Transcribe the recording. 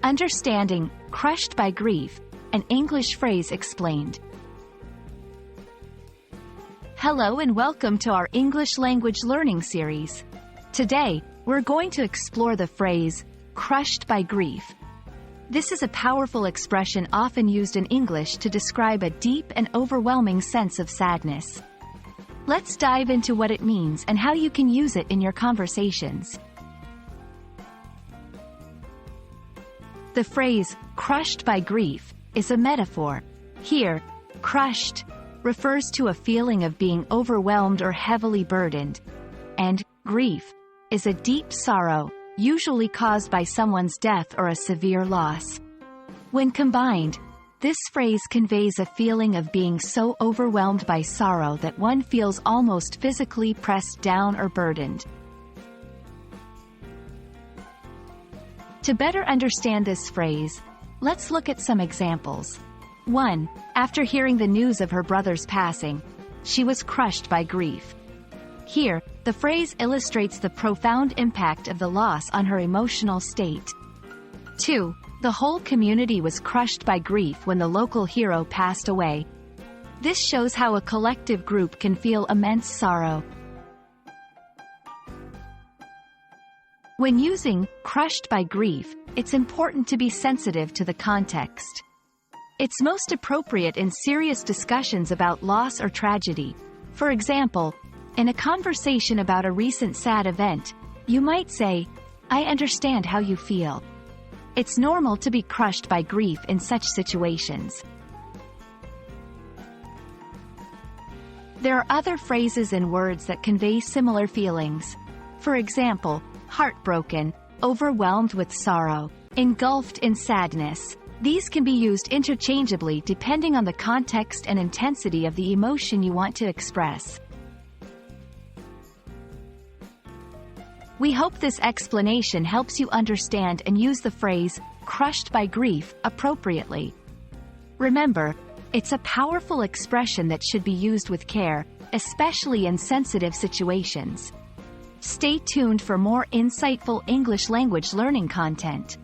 Understanding crushed by grief, an English phrase explained. Hello and welcome to our English language learning series. Today, we're going to explore the phrase, crushed by grief. This is a powerful expression often used in English to describe a deep and overwhelming sense of sadness. Let's dive into what it means and how you can use it in your conversations. The phrase, crushed by grief, is a metaphor. Here, crushed refers to a feeling of being overwhelmed or heavily burdened, and grief is a deep sorrow, usually caused by someone's death or a severe loss. When combined, this phrase conveys a feeling of being so overwhelmed by sorrow that one feels almost physically pressed down or burdened. To better understand this phrase, let's look at some examples. 1. After hearing the news of her brother's passing, she was crushed by grief. Here, the phrase illustrates the profound impact of the loss on her emotional state. 2. The whole community was crushed by grief when the local hero passed away. This shows how a collective group can feel immense sorrow. When using crushed by grief, it's important to be sensitive to the context. It's most appropriate in serious discussions about loss or tragedy. For example, in a conversation about a recent sad event, you might say, "I understand how you feel." It's normal to be crushed by grief in such situations. There are other phrases and words that convey similar feelings. For example, heartbroken, overwhelmed with sorrow, engulfed in sadness. These can be used interchangeably depending on the context and intensity of the emotion you want to express. We hope this explanation helps you understand and use the phrase, crushed by grief, appropriately. Remember, it's a powerful expression that should be used with care, especially in sensitive situations. Stay tuned for more insightful English language learning content.